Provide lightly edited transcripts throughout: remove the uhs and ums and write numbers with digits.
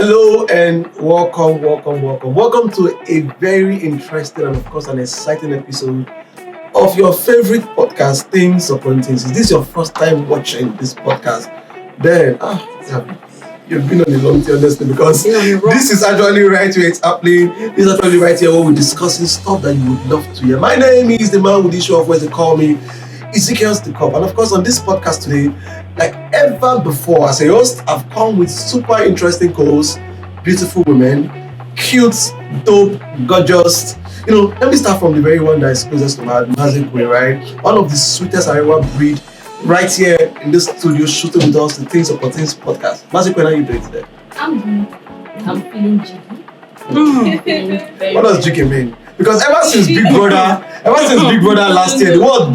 Hello and welcome to a very interesting and of course an exciting episode of your favorite podcast, Things Upon Things. Is this your first time watching this podcast? Then, you've been on a long time, honestly, because this is actually right where it's happening. This is actually right here where we're discussing stuff that you would love to hear. My name is the man with the show of where they call me Ezekiel's the Cop. And of course, on this podcast today, like ever before, as a host, I've come with super interesting co-hosts, beautiful women, cute, dope, gorgeous. Let me start from the very one that is closest to my magic way, right? One of the sweetest I ever breed, right here in this studio, shooting with us the Things Upon Things podcast. Magic, when are you doing today? I'm feeling jiggy. What does jiggy mean? Because ever since Big Brother last year, the word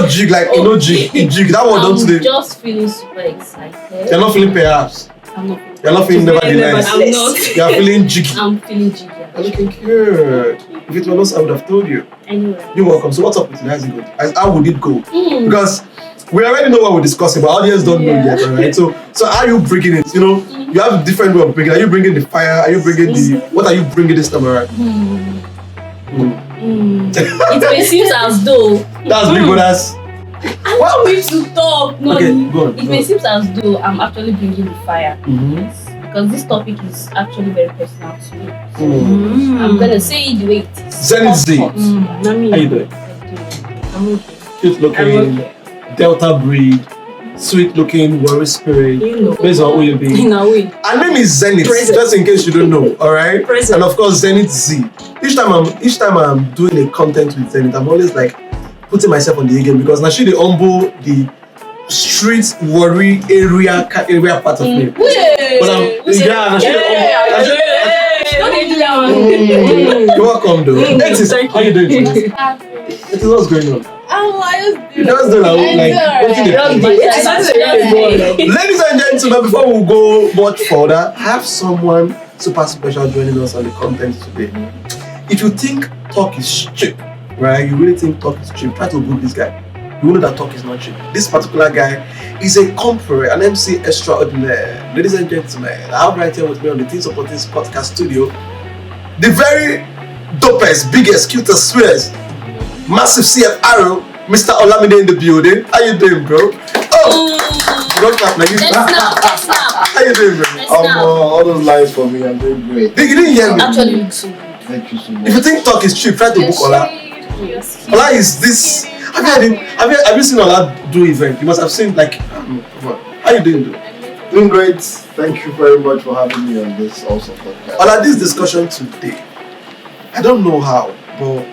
jig, like jig, that word don't today. I'm just feeling super excited. You're not feeling perhaps. I'm not. You're not feeling nevertheless. I'm not. You're feeling jiggy. I'm feeling jiggy. You're looking cute. If it were not, I would have told you. Anyway. You're welcome. So what's up with today? How would it go? Because we already know what we're discussing, but audience don't know yet, right? So how are you bringing it? You have a different way of bringing it. Are you bringing the fire? Are you bringing what are you bringing this time around? It may seem as though that's Big Brother's. I want me to talk. No, okay, go on. It may seem as though I'm actually bringing the fire. Yes, because this topic is actually very personal to me. So I'm gonna say it the way it is. Zenith Z. How you doing? I'm okay. Cute looking, Delta breed, sweet looking, worry spirit. Based on who you be. Her name is Zenith, just in case you don't know. Alright? And of course Zenith Z. Each time I'm doing a content with Zenith, I'm always like putting myself on the A game because now she the humble, the street worry area part of me. But you're welcome though. Etis, how you doing today? Etis, what's going on? You just do Ladies and gentlemen, before we go much further, I have someone super special joining us on the content today. If you think talk is cheap, right? You really think talk is cheap, try to Google this guy. You know that talk is not cheap. This particular guy is a comfort, an MC extraordinaire. Ladies and gentlemen, I have right here with me on the Things Upon Things podcast studio the very dopest, biggest, cutest, sweetest, massive CFR, Mr. Olamide in the building. How you doing, bro? Don't clap like this. How you doing, bro? All those lines for me, I'm doing great. You didn't hear me. Actually, looks so good. Thank you so much. If you think talk is cheap, try to book Ola. Ola is this. Have you seen Ola do event? You must have seen like. How you doing, bro? Doing great. Thank you very much for having me on this also podcast. Ola, this discussion today, I don't know how, but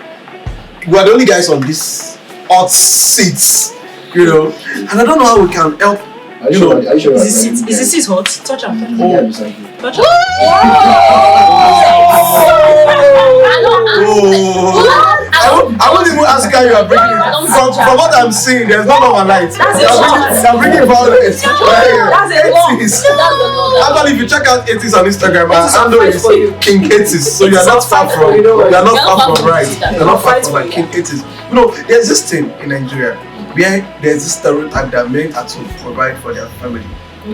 we are the only guys on this hot seats, and I don't know how we can help. Are you sure? Is the seat hot? Touch up. Yeah, beside you. Touch up. I won't even ask how you are bringing. From what I'm seeing, there's no normal light. You're bringing violence. Actually, if you check out 80s on Instagram, my handle is King 80s. So you're not far from. You're not far from right. You're not far from like King 80s. There's this thing in Nigeria where there's this stereotype that men are to provide for their family.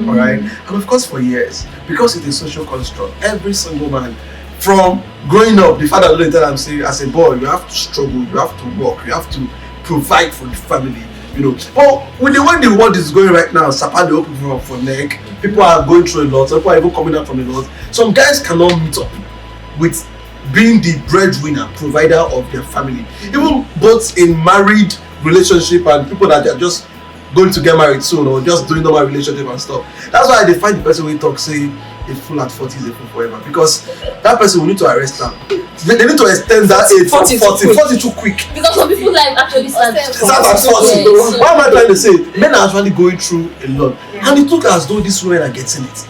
Alright? And of course for years, because it's a social construct, every single man from growing up, the father will tell them, say, as a boy, you have to struggle, you have to work, you have to provide for the family, But with the way the world is going right now, Sapa the open for neck, people are going through a lot, people are even coming out from a lot. Some guys cannot meet up with being the breadwinner, provider of their family. Even both in married relationship and people that are just going to get married soon or just doing normal relationship and stuff. That's why they find the person we talk say a fool at 40 is a fool forever, because that person will need to arrest them. They need to extend that age from 40 too quick. Because some people like actually start at 40. What am I trying to say? Men are actually going through a lot, and it looks as though these women are getting it.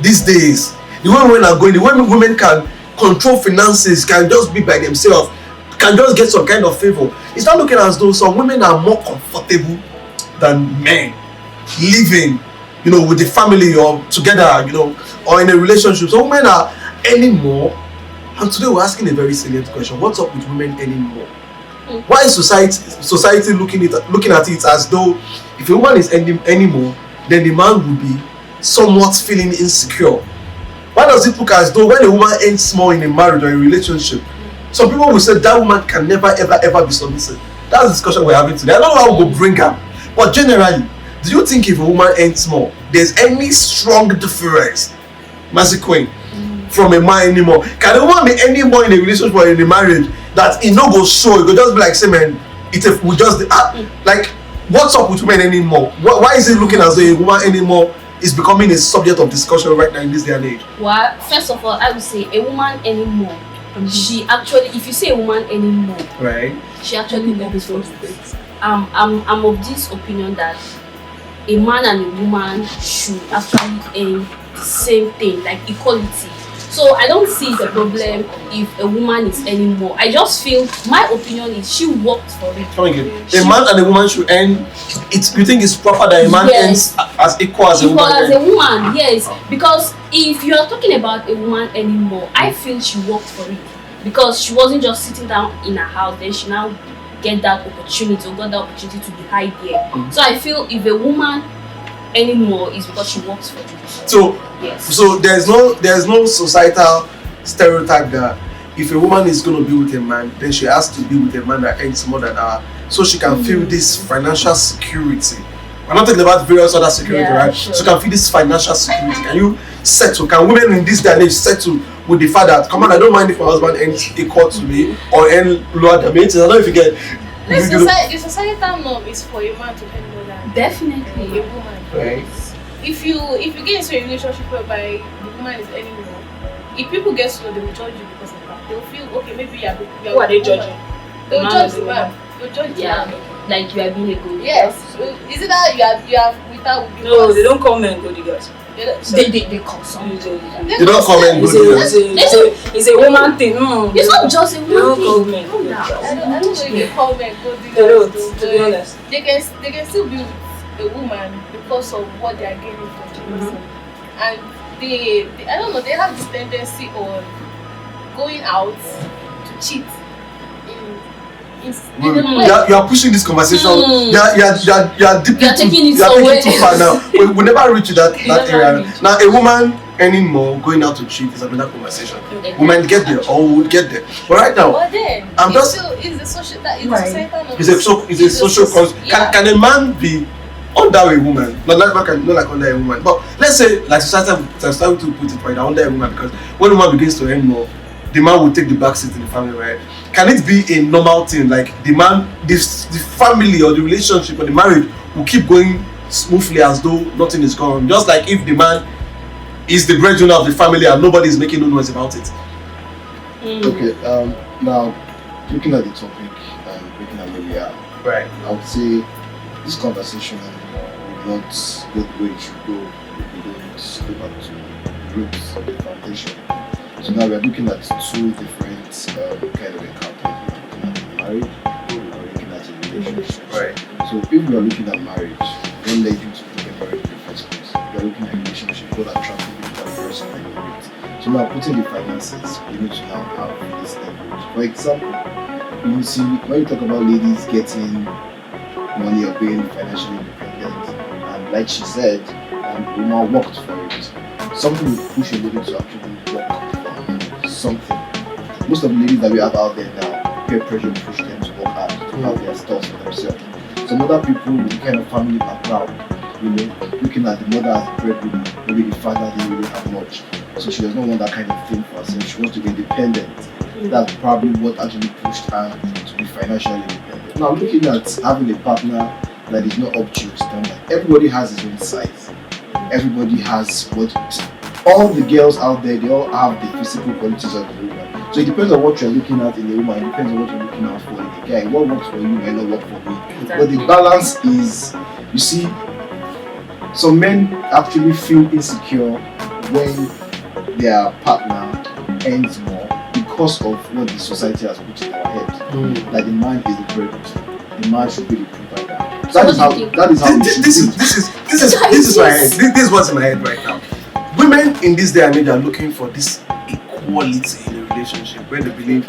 These days, the way women are going, the way women can control finances, can just be by themselves, can just get some kind of favor. It's not looking as though some women are more comfortable than men living, with the family or together, or in a relationship. So women are earning more. And today we're asking a very salient question: what's up with women earning more? Why is society looking at it as though if a woman is earning more, then the man will be somewhat feeling insecure why does it look as though when a woman earns small in a marriage or a relationship, some people will say that woman can never ever be submissive? That's the discussion we're having today. I don't know how we'll bring her, but generally, do you think if a woman earns small, there's any strong difference, Master Queen, from a man anymore? Can a woman be any more in a relationship or in a marriage that it no go show? It go just be like, say, man, we just like, what's up with women anymore? Why is it looking as though a woman anymore is becoming a subject of discussion right now in this day and age? Well, first of all, I would say a woman anymore. She actually, if you say a woman anymore, right? She actually works for it. I'm of this opinion that a man and a woman should actually aim the same thing, like equality. So I don't see the problem if a woman is anymore. I just feel, my opinion is she worked for it. A man and a woman should earn it. You think it's proper that a man earns as equal as a woman? Equal as a woman, yes. Because if you are talking about a woman anymore, I feel she worked for it. Because she wasn't just sitting down in her house, then she now get that opportunity or got that opportunity to be high there. So I feel if a woman anymore is because she works for it. So yes. So there's no societal stereotype that if a woman is going to be with a man, then she has to be with a man that earns more than her, so she can feel this financial security. We're not talking about various other security, right? Sure. So you can feel this financial security. Can you settle? Can women in this day and age settle with the fact that, come on, I don't mind if my husband earns equal to me or earn lower than me? I don't know if you get. The societal norm is for a man to earn more than definitely a woman. Right. If you get into a relationship whereby the woman is earning more, if people get to know, they will judge you because of that. They'll feel, okay, maybe you're who are they judging? They'll judge the man. They'll judge the man. Like you are being a good yes. Is it that you have without? No, they don't call men good girls. They call some. They don't call men good girls. It's a woman thing. No, it's not just a woman thing. I don't know if they call men good girls. To be honest, they can still be with a woman because of what they are getting from the person, and they I don't know, they have this tendency on going out to cheat. You are pushing this conversation. You are taking it too far now. We never reach that area. Now, a woman earning more going out to cheat is another conversation. We might get there, or we would get there. But right now, I'm just. It's a social. It's a social cause. Can a man be under a woman? Not like under a woman. But let's say, like society to put it right now, under a woman, because when a woman begins to earn more, the man will take the back seat in the family, right? Can it be a normal thing, like the man, the family or the relationship or the marriage will keep going smoothly as though nothing is going on? Just like if the man is the breadwinner of the family and nobody is making no noise about it. Okay, now looking at the topic and looking at where we are, right? I would say this conversation will not go the way it should go if we don't go back to the roots of the foundation. So now we're looking at two different kind of encounters. We're looking at marriage, we're looking at a relationship. Right. So if we are looking at marriage, what led you to look at marriage in the first place? We are looking at a relationship, what attracted you to that person that you're with. So now putting the finances, you need to now have this leverage. For example, you see when you talk about ladies getting money or being financially independent, and like she said, woman worked for it. Something will push a lady to actually work for something. Most of the ladies that we have out there now, peer pressure push them to work hard, to have their stuff for themselves. Some other people with the kind of family background, looking at the mother as a breadwinner, maybe the father didn't really have much. So she does not want that kind of thing for herself. She wants to be independent. That's probably what actually pushed her to be financially independent. Now looking at having a partner that is not up to your standard, everybody has his own size. Everybody has all the girls out there, they all have the physical qualities of the woman. So it depends on what you're looking at in a woman, it depends on what you're looking out for in a guy. What works for you might not work for me. Exactly. But the balance is, you see, some men actually feel insecure when their partner earns more because of what the society has put in our head. That the man is the breadwinner, the man should be the provider. That is how this is my head. This is what's in my head right now. Women in this day and age are looking for this equality in a relationship where they believe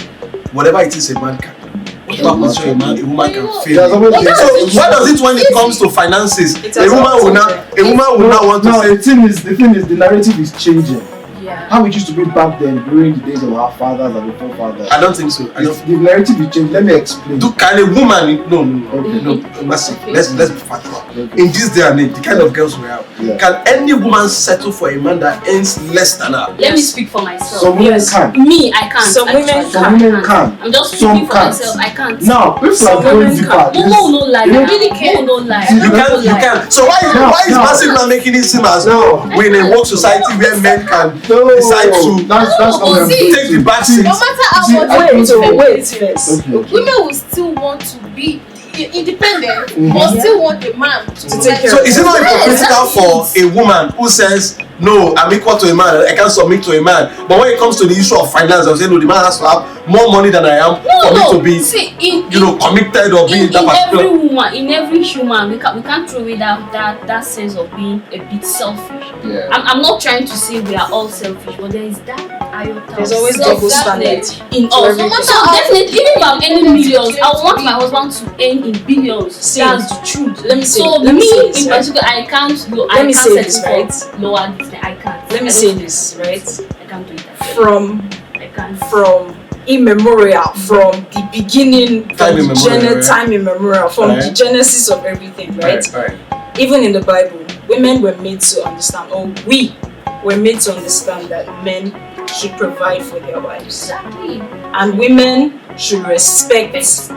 whatever it is a man can do, whatever position a woman can fill. So what does it when it comes to finances? A woman will not want to say. The thing is the narrative is changing. Yeah. How it used to be back then during the days of our fathers and the forefathers. I don't think so. I don't. The narrative will change. Let me explain. Can a woman? No. Okay. No, massive. Okay. Let's be factual. Okay. In this day and age, the kind of girls we have, Yeah. can any woman settle for a man that earns less than her? Let me speak for myself. Some women can. Me, I can't. Some women Actually, Some women can. I'm just Some speaking for can't. myself. I can't. Now, people Some are going women deeper. can. No lie. You I know- really can't. No lie. You You can. So why is No. massive man making it seem as No. we're in a woke society where men can No, decide to that's not what I'm see, take the back See, seat? No matter how See, much I women don't- Wait first. Okay. women will still want to be independent, Mhm. but still want a man to take care So of is it not Yes, hypocritical that's for a woman who says, no, I'm equal to a man, I can't submit to a man, but when it comes to the issue of finance, they'll say, no, the man has to have more money than I am for me to be, See, committed or be in that every particular. woman, in every human, we can't throw away that sense of being a bit selfish. Yeah. I'm not trying to say we are all selfish, but there is that iota. There's of always double self-centeredness standard in to us. everything. So definitely, even if I'm earning millions, I want my husband to earn in billions. See, That's the truth. let me say- So let me me say this, in right? particular, I can't. Let me say this, settle right? for lower this. I can't. Let me I say don't- this, right? I can't do it. From I can't. immemorial, from the beginning, Time from immemorial, right? time immemorial, from the Right. genesis of everything, right? Right. Even in the Bible, women were made to understand, or we were made to understand that men should provide for their wives, Exactly. and women should respect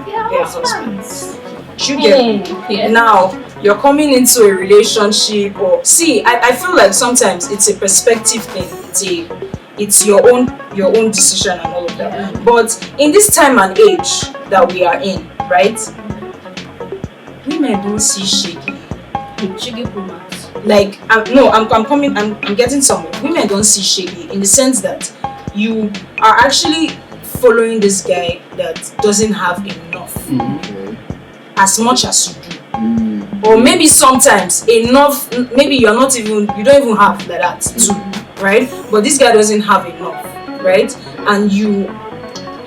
Yeah, their husbands. You get Yeah. Now you're coming into a relationship, or see, I feel like sometimes it's a perspective thing. It's your own decision and all of that. Yeah. But in this time and age that we are in, right? Women don't see shaky. Sugar romance. Like I'm getting somewhere. Women don't see shaky in the sense that you are actually following this guy that doesn't have enough Okay. as much as you do. Mm. Or maybe sometimes enough, maybe you don't even have like that too, right? But this guy doesn't have enough, right? And you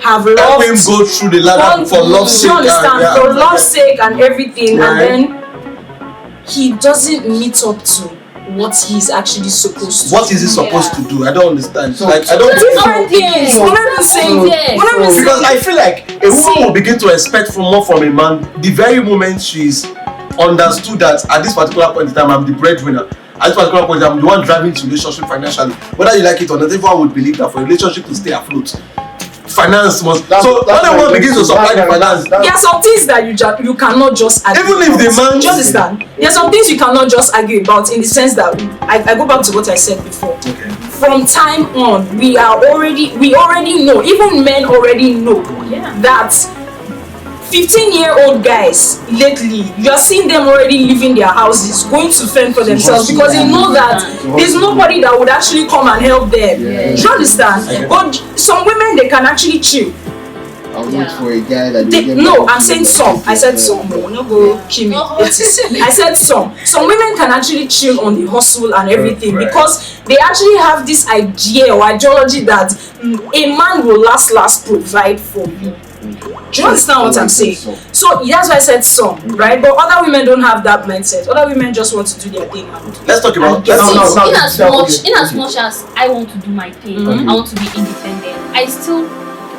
have Help loved him go through the ladder for love's sake. you understand, yeah. for love's sake and everything, Right. and then he doesn't meet up to what he's actually supposed to. What is he supposed to do? I don't understand. So- Like I don't. Different things. We're not even saying Yes. we're not even Because saying I feel like a woman will begin to expect more from a man the very moment she's understood that at this particular point in time I'm the breadwinner. At this particular point I'm the one driving the relationship financially. Whether you like it or not, everyone would believe that for a relationship to stay afloat, finance must. So when a woman begins to supply the finance, there are some things that you cannot just argue even if the about. man, Do you understand? There are some things you cannot just argue about, in the sense that I go back to what I said before. okay, From time on, we already know, even men already know that 15-year-old guys lately, you are seeing them already leaving their houses, going to fend for themselves, because they know that there's nobody that would actually come and help them. Yeah. Do you understand? But some women, they can actually chill. I'll wait for a guy that No, I'm saying some. I said some. No go kill me. I said some. Some women can actually chill on the hustle and everything, Right. because they actually have this idea or ideology that a man will last provide for you. Do you understand what I'm saying? So that's why I said some, right? But other women don't have that mindset. Other women just want to do their thing. let's talk about. No, let's- no. In as much as I want to do my thing, Mhm. I want to be independent.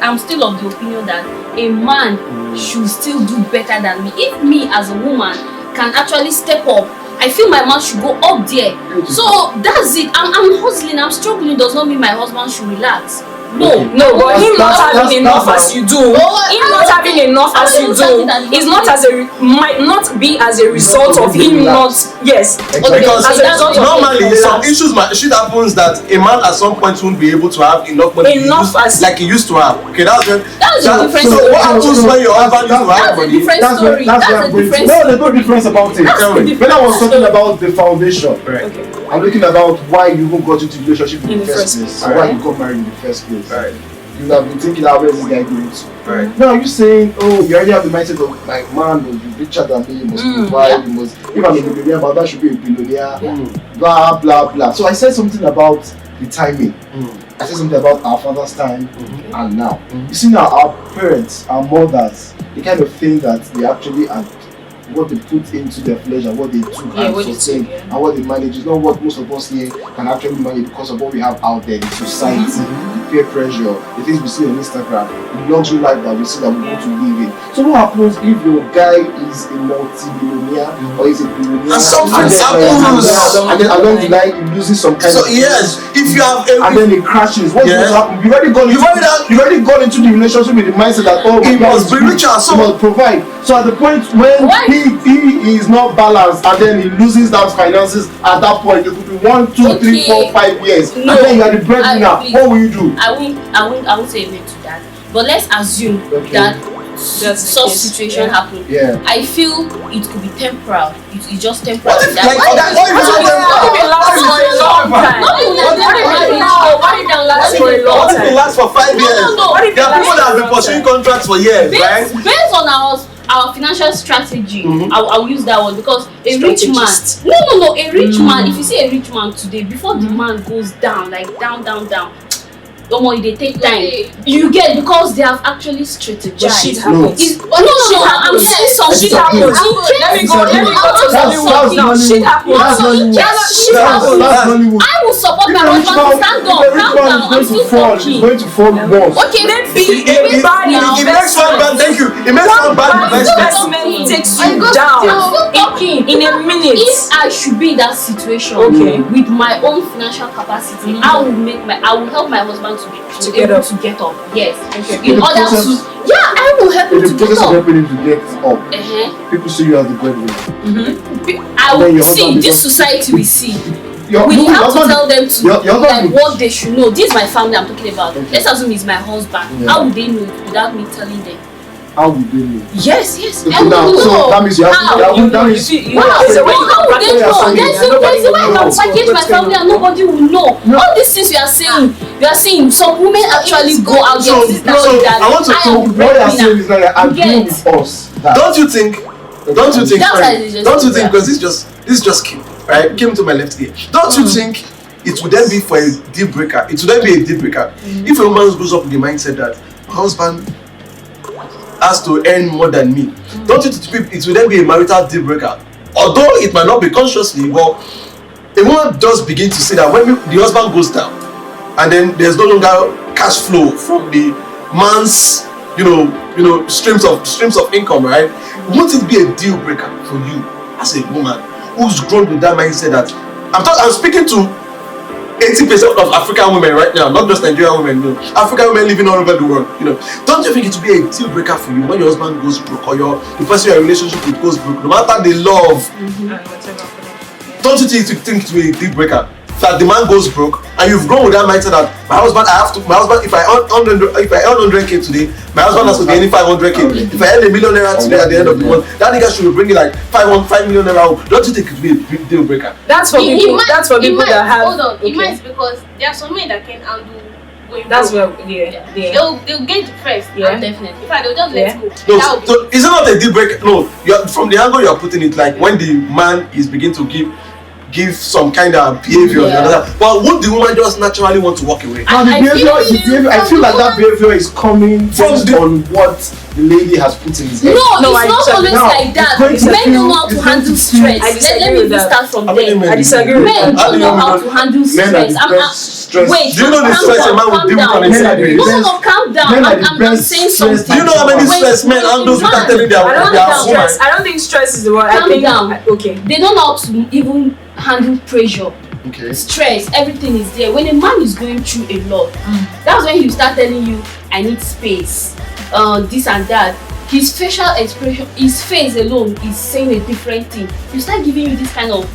I'm still of the opinion that a man should still do better than me. If me as a woman can actually step up, I feel my man should go up there. So that's it. I'm hustling, I'm struggling. Does not mean my husband should relax. No, No, but him not That's- having enough that's- as you do, him not having enough as you do, is not as might not be as a result of him not. Yes. Exactly. Because As a result of normally him some relax. shit happens that a man at some point won't be able to have enough money like he used to have. Okay, that's when. That's a different So story. what happens when your husband used to have That's a money? different That's story. where That's a I'm going to. different No, story. there's no difference about it. Tell me. When I was talking about the foundation, Right. I'm looking about why you even got into the relationship in the first place, and why Right. you got married in the first place. Right. You have been thinking, where is this guy going to? Right. Now you saying, oh, you already have the mindset of like, man, must be richer than me, you must provide, you must. If I'm a millionaire, but that should be a billionaire. Blah blah blah. So I said something about the timing. I said something about our father's time and now. You see now, our parents, our mothers, the kind of thing that they actually had what they put into their flesh and what they took and what they sustain took, yeah. and what they manage is not what most of us here can actually manage because of what we have out there, the society, the peer pressure, the things we see on Instagram, the luxury life that we see that we want to live in. So what happens if your guy is a multi-billionaire or is a billionaire And something happens happens. and then along the line he loses some kind So of yes, if you have and then it crashes. What's going to happen? You've already gone into the relationship with the mindset that He must be richer, he must provide. So at the point when he is not balanced and then he loses those finances, at that point it could be 1, 2, 3, 4, 5 years. No, and then you are the breadwinner. What will you do? I won't say amen to that. But let's assume that such situation happened. Yeah. I feel it could be temporal. It's just temporal. What if it lasts for 5 years? There are people that have been pursuing contracts for years, right? Based on our financial strategy, I'll use that one because a rich man. No, a rich man. If you see a rich man today, before the man goes down, like down. They take time. You get because they have actually strategized. Shit happens. I'm saying something. Shit happens. Let me go to Hollywood now. Shit happens. Shit happens. I will support my husband to stand up. Calm down. I'm still talking. It's going to fall once. Okay, maybe It makes one bad. Thank you. It makes one bad investment takes you down in a minute. If I should be in that situation, with my own financial capacity, I will help my husband to get up. Yes. In order to, I will help him to get up. In the process of helping him to get up, people see you as the breadwinner. I will see this society. We see. We have to tell them to what they should know. This is my family I'm talking about. Let's assume it's my husband. How would they know without me telling them? How would they know? Yes. Okay, now, so that means you have to. How would they know? There's a way I can package my family and nobody will know. All these things you are saying, some women actually go out there. I want to know what you are saying is that you agree with us. Don't you think? Because this just came to my left ear. Don't you think it would then be for a deal breaker? It would then be a deal breaker if a woman goes up with the mindset that my husband has to earn more than me. Don't you think it will then be a marital deal breaker? Although it might not be consciously, but a woman does begin to see that when the husband goes down and then there's no longer cash flow from the man's streams of income, right? Won't it be a deal breaker for you as a woman who's grown with that mindset that I'm speaking to 80% of African women right now, not just Nigerian women, African women living all over the world, Don't you think it will be a deal breaker for you when your husband goes broke or the person you're in a relationship with goes broke, no matter the love? Don't you think it will be a deal breaker that the man goes broke and you've grown with that mindset that my husband, if I earn 100k today, my husband has to be earning 500k. If I earn $1 million today at the end of the month, that nigga should be bringing like 5 million home. Don't you think it will be a big deal breaker? That's for people. That's for people that have. Hold on, it might because there are some men that can handle going. That's broke. where They'll get depressed. Yeah, definitely. In fact, they'll just let go. No, so is it not a deal breaker? No, from the angle you're putting it, like when the man is beginning to give some kind of behavior, but would the woman just naturally want to walk away? Now I feel like that behavior is coming on what the lady has put in his head. No, it's not always like that. Men don't know how to handle stress. Let me start from there. I disagree. Men don't know how to handle stress. Wait, do you know the stress a man would deal with on a daily basis? No, calm down. I'm saying something. Do you know how many stress men handle without telling their woman? I don't think stress is the word. Calm down. Okay. They don't know how to even handle pressure, stress, everything is there. When a man is going through a lot, that's when he start telling you, I need space, this and that. His facial expression, his face alone is saying a different thing. You start giving you this kind of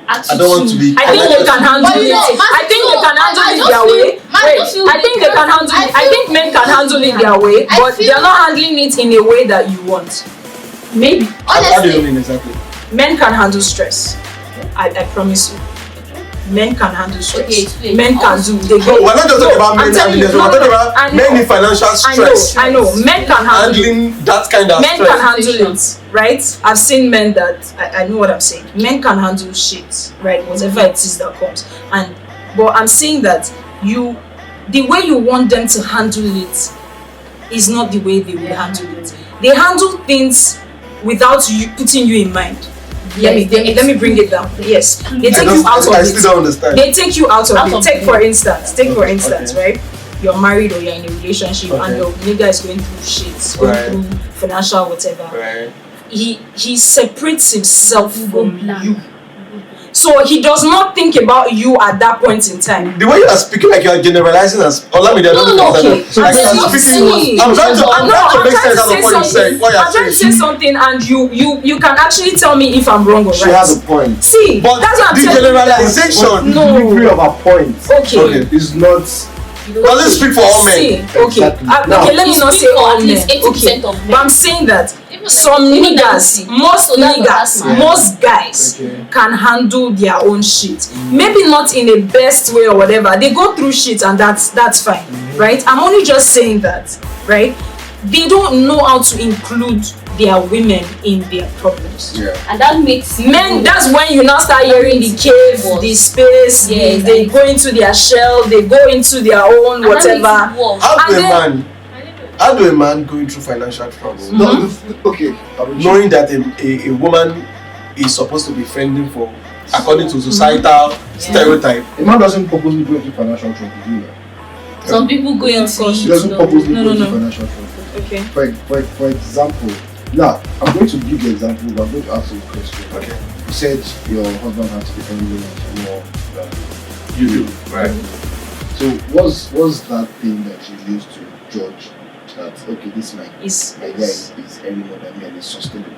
attitude. I don't want to be. I think they can handle it. I think they can handle it their way. I think they can handle it. I think men can handle it their way, but they're not handling it in a way that you want. Maybe. How do you mean exactly? Men can handle stress. I promise you. Men can handle stress. Men can do. We're not just talking about men handling stress. We're talking about men in financial stress. I know. Men can handling that kind of stress. Men can handle it, right? I've seen men that I know what I'm saying. Men can handle shit, right? Whatever it is that comes. But I'm saying that the way you want them to handle it is not the way they will handle it. They handle things without you putting you in mind. Let me bring it down. Yes, they take you out of I it. still don't understand. They take you out of it. Take for instance, Okay. right? You're married or you're in a relationship and your nigga is going through shit, going through financial whatever. Right. He separates himself from blank. you. So he does not think about you at that point in time. The way you are speaking, like you are generalizing as Olamide. No, okay. Like I'm trying to make sense out of what you say. What I'm trying to say something, and you can actually tell me if I'm wrong or right. She has a point. See, But that's what I'm the telling you. generalization. The degree of her point. Okay. Is not. Well, let's speak for all See, men. okay. Exactly. Okay, let me You not speak say for all at men. least 80% Okay, of men. but I'm saying that Even some even niggas, 90. most So that's niggas, mad. most guys Okay. can handle their own shit. Maybe not in the best way or whatever. They go through shit and that's fine, right? I'm only just saying that, right? They don't know how to include their women in their problems. Yeah. And that makes Men, that's when you now start hearing the cave, the space, Yes, they and- go into their shell, they go into their own and that makes whatever. it worse. How do a man going through financial trouble, No, okay. knowing that a woman is supposed to be fending for, according to societal stereotype? A man doesn't purposely go into financial trouble, do you know? Some people go into He doesn't purposely No, go into no. financial trouble. Okay. For example, now I'm going to give the example, but I'm going to ask you a question. Okay. You said your husband has to be earning more than You do, right? So what's that thing that you used to judge that okay, this my guy is earning more than me and it's sustainable?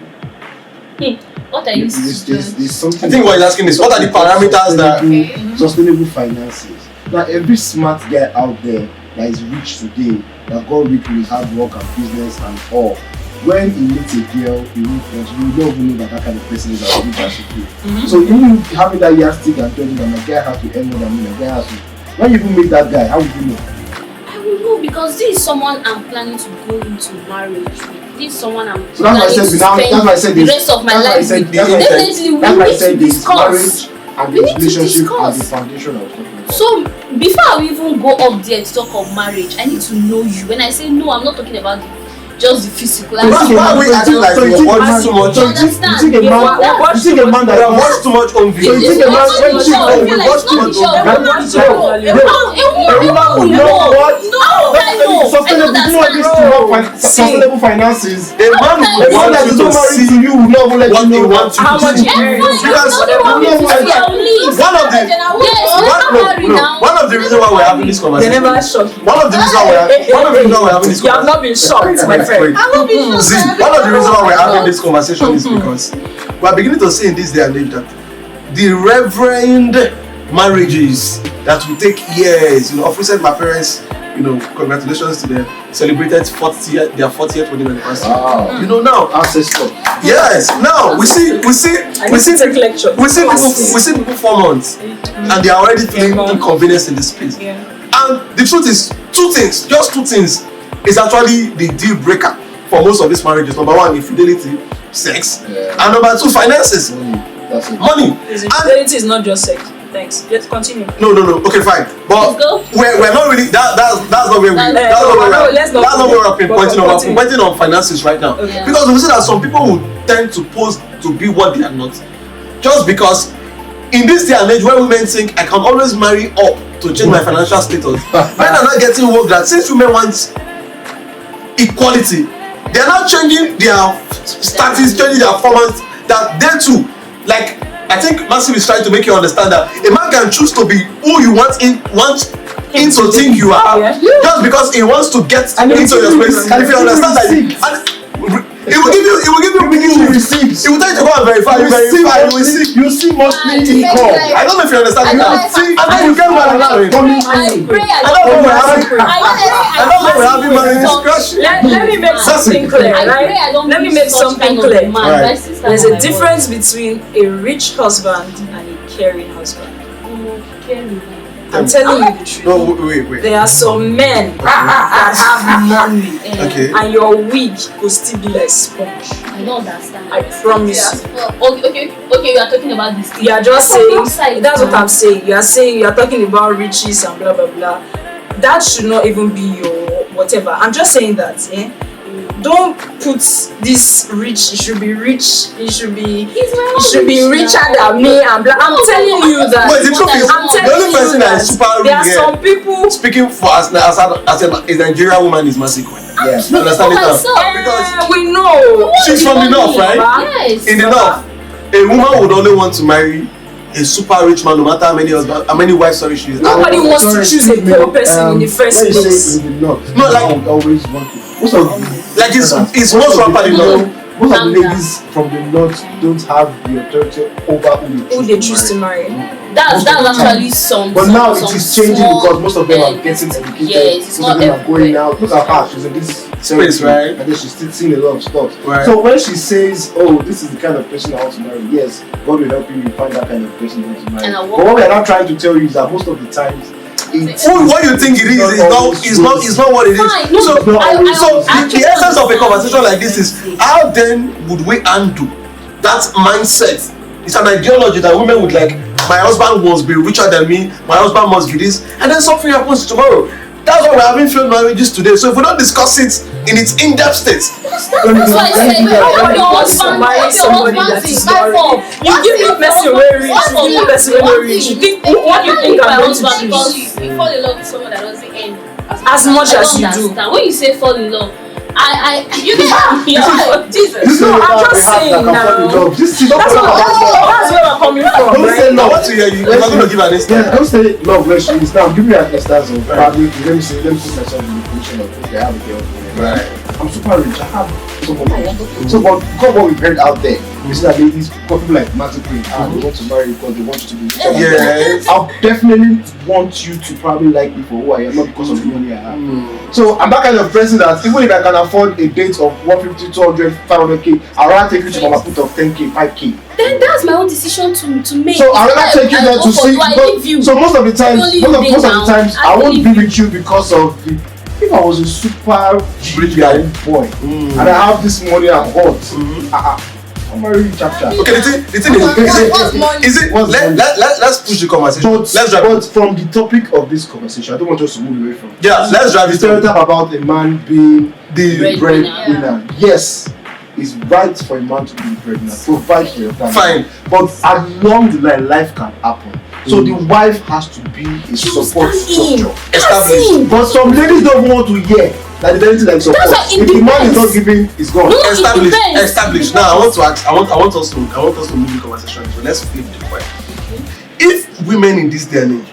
What are you There's something. I think what he's asking is, what are the parameters that sustainable finances? Now every smart guy out there that is rich today, that got rich with his hard work and business and all, when he meets a girl, he won't you don't even know that kind of person is as rich as she is. So even having that yardstick and telling that my guy has to earn more than me, my guy has to. When you even meet that guy, how would you know? I will know because this is someone I'm planning to go into marriage with. This is someone I'm So that's why I planning said to that's why I spend said the this. rest of my That's why I life said with. this. Definitely, we That's why I need to said this. discuss. Marriage and We the need to relationship discuss. and the foundation I was talking about. So before I even go up there to talk of marriage, I need to know you. When I say no, I'm not talking about just the physical. Why are we acting like we watch too much? You understand? You think a man that We have watched too much on So video. you think a man when she we watch too much on sustainable finances. A man A will man want that you is to not married see to you will not even let what you he know wants you How to much see. you earn. Because one of the reasons why we're having this They conversation. never shock you. One of the reasons why we're having this You have not been shocked, my friend. See, one of the reasons why we're having this conversation is because we're beginning to see in this day and age that the reverend marriages that will take years, often said my parents, congratulations to them, celebrated their 40th wedding anniversary. Wow. Now, Ancestor. yes, now we see Take lecture. we see people 4 months and they are already feeling inconvenience in the space. Yeah. And the truth is, just two things is actually the deal breaker for most of these marriages. Number one, infidelity, sex, and number two, finances, That's it. money. Infidelity is not just sex. Thanks. Let's continue. No. Okay, fine. But Let's go. we're not really that's not where Let's not we're pinpointing on. We're continue. pinpointing on finances right now. Okay. Because we see that some people will tend to pose to be what they are not, just because in this day and age where women think I can always marry up to change my financial status, men are not getting work that since women want equality, they are not changing their status, changing their performance, that they too, like I think Massive is trying to make you understand that a man can choose to be who you want him to think you are, just because he wants to get into your space. And if you understand that, it will give you receipts. It will tell you to go and verify. You see monthly income. I don't know if you understand. I And then you get mad at that. coming I in. pray I don't know we're having marriage discussion. discussion. Let me make something clear, I pray I right? don't Let me be make such something kind of clear. man. Right. My sister There's and a my difference between a rich husband and a caring husband. I'm telling you the truth. No, wait. There are some men that have money, Okay. and your wig will still be like sponge. I don't understand. I promise you. Okay, you are talking about this. You are just Outside saying. That's what I'm saying. You are talking about riches and blah blah blah. That should not even be your whatever. I'm just saying that. don't put this rich. It should be rich. It should be rich richer than me. And blah. I'm telling you that. But the truth is, I'm the only telling you person that is super rich there are here, some people. speaking for as a Nigerian woman, is Masiko. Yeah. You understand it now? myself. We know. She's from the north, right? Yes. In the north, a woman would only want to marry a super rich man, no matter how many wives she is. Nobody wants to choose a poor person in the first when you place. say in the north, No, like- I would always want to. Most of Like it's most rampant in the north. most of the ladies from the north don't have the authority over Who they choose to marry. That's actually some. But now some it is changing small, because most of them are getting educated. Yes, it's most of not them are going everywhere. out. Look at her, she's in this Space, right? And then she's still seeing a lot of stuff. Right. So when she says, "Oh, this is the kind of person I want to marry," yes, God will help you find that kind of person you want to marry. And I But want- what we are not trying to tell you is that most of the times, it's What you think it is not what it is. Fine, no, So the actually essence of a conversation like this is how then would we undo that mindset? It's an ideology that women would like. My husband must be richer than me. My husband must be this, and then something happens tomorrow. That's why we're having failed marriages today. So if we don't discuss it in its in-depth state, That's why I said, Nobody your wants to husband, marry your somebody husband that is is my not fault. You give me person very rich. You give me person very rich. You think what you think I'm going to because choose? you fall in love with someone that doesn't end As much I as don't you do. understand. When you say fall in love, you Jesus. This No, is I'm not just a heart saying that can fall in now. love. This is not That's about that. that's where I'm coming from. Don't Right? say I love. want to hear you. You're not going to give an Yeah, instance. don't say love when she is now. Give me an instance of probably. Let me put myself in the position of okay, I have a girl. Right. I'm super rich. I have so much. So, but because what we've heard out there, we see that ladies, people like Martin Queen, they want to marry because they want you to be richer. than them. Yes. I'll definitely want you to probably like me for who I am, not because of the money I have. So I'm that kind of person that even if I can afford a date of 150, 200, 500k, I'd rather take you to my put of 10k, 5k. Then that's my own decision to make. So I'd rather take you there to see. I leave you. So most of the times, Only most of you the times, now. I won't leave be you. with you because of the. If I was a super rich guy boy and I have this money, I'm hot. I'm marrying chapter. Okay, the thing is it? Let's push the conversation. Let's drive. But from the topic of this conversation, I don't want us to move away from. Yeah, let's drive The it. stereotype about a man being the Breadwinner. breadwinner. Yes, it's right for a man to be the breadwinner. Provide for your family. Fine. But along the line, life can happen. So the wife has to be a support structure. Established. But some ladies don't want to hear that there's anything like support. That's why it If the man is depends. not giving, it's gone. No, it Established. depends. Established. Now I want to ask. I want us to move the conversation. So let's flip the coin. If women in this day and age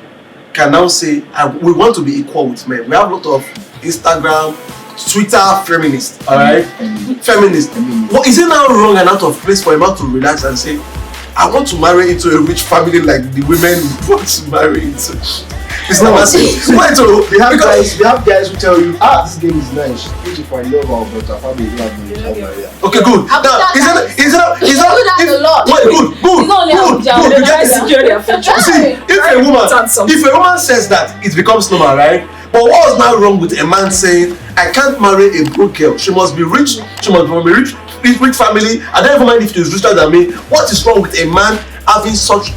can now say we want to be equal with men, we have a lot of Instagram, Twitter feminists. All right, feminists. What is it now wrong and out of place for a man to relax and say, I want to marry into a rich family like the women want to marry into? It's not massive. Wait, They have guys who tell you, this game is nice. She's beautiful, I love her, but her family is not good. okay, good. Now, is it a lot. Wait, good. You get it? Secure their future. See, if a woman says that, it becomes normal, right? But what was now wrong with a man saying, I can't marry a broke girl? She must be rich. She must be from a rich family. I don't even mind if she's richer than me. What is wrong with a man having such,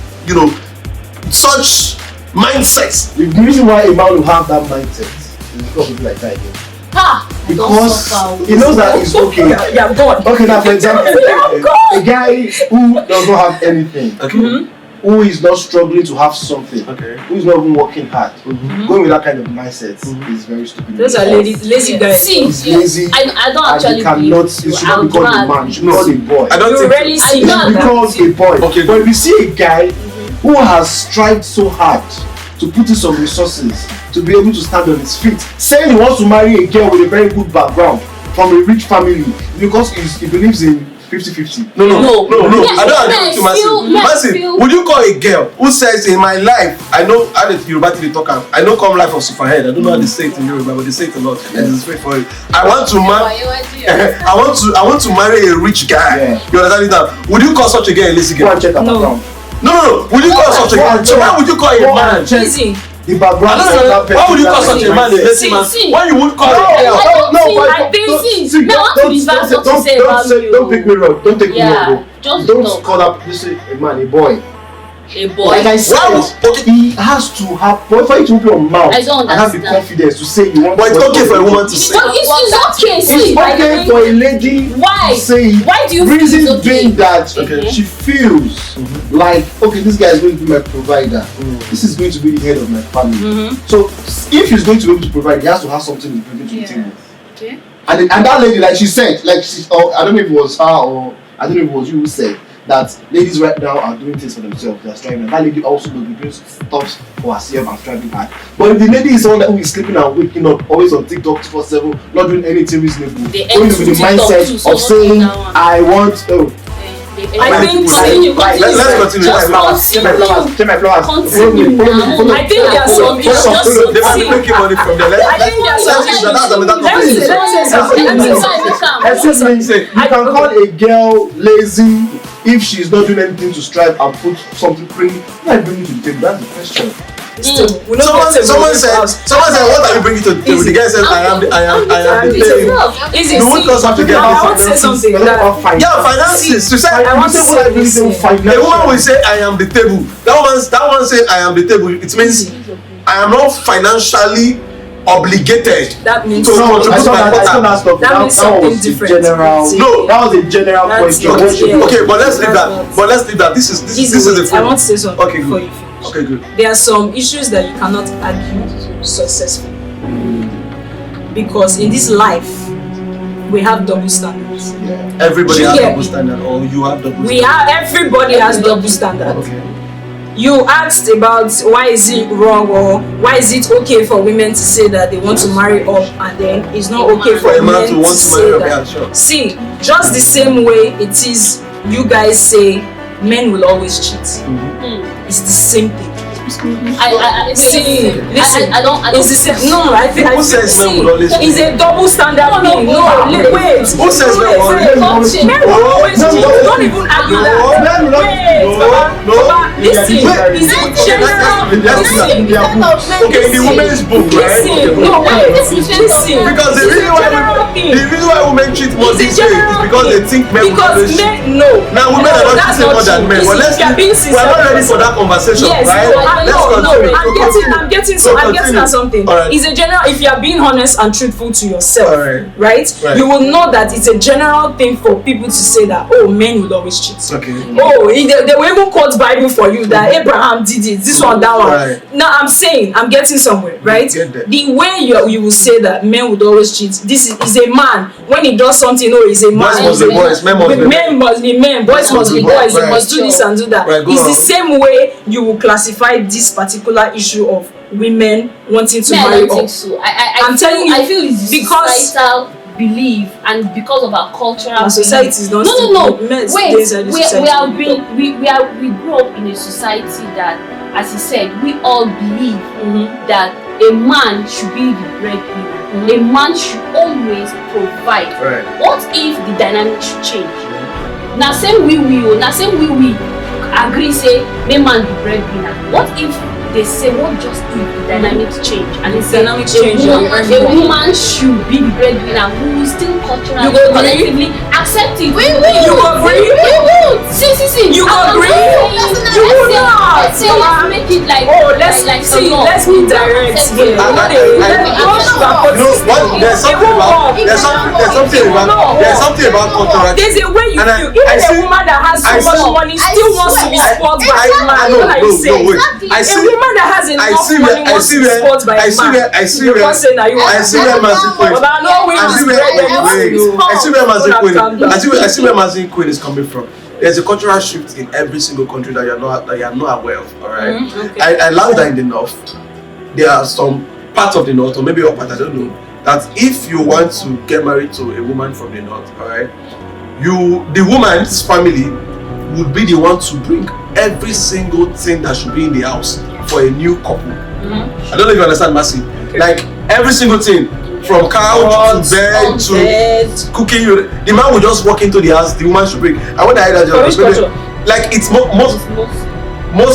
such mindsets? The reason why a man will have that mindset is because people like that again. Because he knows that it's okay. Yeah, God. Okay, now for example, a guy who does not have anything, Okay. who is not struggling to have something, Okay. who is not even working hard, going with that kind of mindset is very stupid. Those are lazy guys. See, He's lazy. I don't And he actually cannot, believe he you. should not I'm be called a glad. man, he should be called a boy. I don't You think. rarely see He should know be that. called a boy. Okay, But if you see a guy who has strived so hard to put in some resources to be able to stand on his feet, saying he wants to marry a girl with a very good background from a rich family because he believes in 50-50. No. Yes, I don't agree with you, Massive. feel- Would you call a girl who says, in my life, I know how the Yoruba TV talk, I know come life of superhead. I don't know how they say it in Yoruba, but they say it a lot, and it's very funny. I want to I want to marry a rich guy. Yeah. You understand it now? Would you call such a girl a lazy Go girl? and check her No. background. No. Would you call such a girl? So why would you call a Go man? and check Easy. the background. Why would you call such a man a lazy man? See. Why you would call a I girl? don't think- I want to reverse what you say about you. Don't pick me wrong. Don't take me Yeah, wrong. just Don't talk. call up this a man, a boy. a boy. Like I said, he has to have, for you to open your mouth I don't and have the understand. confidence to say you want. But it's okay for a woman to say. But it's okay. It's See, okay for a lady why? to say. Why do you feel reason it's okay? being that Okay. she feels like, okay, this guy is going to be my provider. This is going to be the head of my family. So if he's going to be able to provide, he has to have something to bring to the table. Okay. And that lady, like she said, I don't know if it was her or I don't know if it was you who said that ladies right now are doing things for themselves. They are striving. And that lady also will be doing stuff for herself and striving hard. But if the lady is someone who is sleeping and waking up, always on TikTok 24/7, not doing anything reasonable, going with the mindset of saying, I want. I think let's continue. Check my flowers. I think there are some issues. They might be making money from there. I think there are some issues. Excuse me, say you can call a girl lazy if she's not doing anything to strive and put something pretty. Like bring it to the table. That's the question. Someone said, what are you bringing to the table? The guy says, I am the table. Easy. You won't just have to get I want to say something. Yeah, finances. To say, I want to say a woman will say, I am the table. That one say, I am the table. It means I am not financially obligated that means to contribute my quota. That means something different. No, that was a general question. Okay, but let's leave that. This is the I want to say something before you finish. Okay, good. There are some issues that you cannot argue successfully because in this life we have double standards. Yeah. Everybody has double standard, or you have double standard. Everybody has double standard. Okay. You asked about why is it wrong or why is it okay for women to say that they want to marry up and then it's not okay for a man men to want to marry up. Yeah, sure. See, just the same way it is you guys say men will always cheat. It's the same thing. I see. Listen, I don't. It's the same. No, I think. Who says men will always cheat? It's a double standard thing. No, wait. Who says men will always cheat? Men will always cheat. Don't even argue that. Wait. Listen. Is it general? Okay, in the women's book, right? No, wait. Listen. Because the reason why women cheat more these days is because they think men will always cheat. Now women are not cheating more than men. But we're not ready for that conversation, right? I'm getting at something. Right. It's a general. If you are being honest and truthful to yourself, right? You will know that it's a general thing for people to say that men will always cheat. Okay. They will even quote Bible for you that Abraham did it. This one, that one. Right. Now I'm getting somewhere, right? The way you will say that men would always cheat. This is a man when he does something. He's a man. Boys must be boys. Men must be men. Boys must be boys. They must do this and do that. It's the same way you will classify this particular issue of women wanting to marry up. I don't think so. I'm telling you, I feel it's because societal belief and because of our cultural societies don't. No. Wait, we grew up in a society that, as he said, we all believe that a man should be the breadwinner. A man should always provide. Right. What if the dynamic should change? Now same we agree say make man be breadwinner. What if they say what just if the dynamics change and they say a woman should be the breadwinner who will still culturally collectively accept it? You agree? See. You agree? You will not. Let's make it like let's be direct here. There's something about cultural. There's a way you feel. Even a woman that has so much money still wants to be spoiled by a man. A woman that has enough money wants to be spoiled by a man. I see where Mazin Queen is coming from. There's a cultural shift in every single country that you're not aware of. All right. Okay. I love that in the north. There are some parts of the north, or maybe all parts, I don't know, that if you want to get married to a woman from the north, all right, the woman's family would be the one to bring every single thing that should be in the house for a new couple. I don't know if you understand, Mercy. Like every single thing, from couch to bed to cooking. The man will just walk into the house. The woman should bring. And when I heard that, like it's almost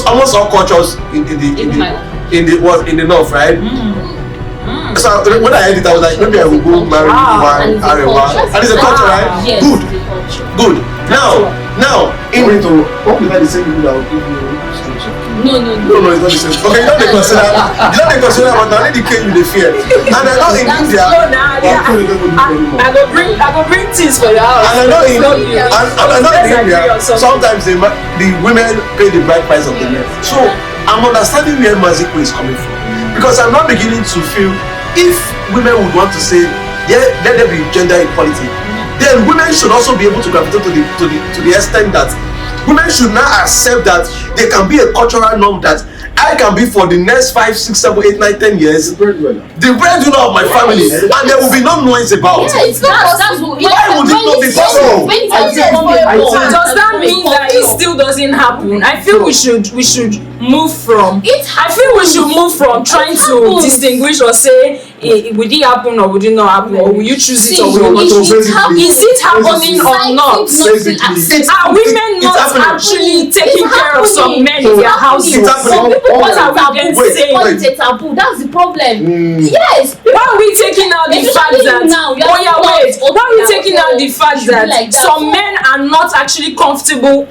all cultures in the north, right? So when I heard it, I was like, maybe I will go marry one Arewa. And it's a culture, right? Yes, Good. Now, Now, what we the same people that will give you strokes of king? No, it's not the same. Okay, you don't consider, but now the king you the fear. And I know in India, I go bring things for your house. and I know in India, sometimes the women pay the bride price of the men. So I'm understanding where Maziko is coming from, because I'm not beginning to feel if women would want to say, yeah, let there be gender equality, then women should also be able to gravitate to the extent that women should now accept that there can be a cultural norm that I can be for the next 5, 6, 7, 8, 9, 10 years the breadwinner of my family, and there will be no noise about it. It's not possible. Why would it not be possible? Does that mean that it still doesn't happen? I feel we should move from. I feel we should move from trying to distinguish or say would it happen or would it not happen, or will you choose it or will you not choose it? Is it happening or not? Are women not actually taking care of some men in their houses? What are we then saying? It's a taboo. That's the problem. Yes. Why are we taking out the fact that? Why are we taking out the fact that some men are not actually comfortable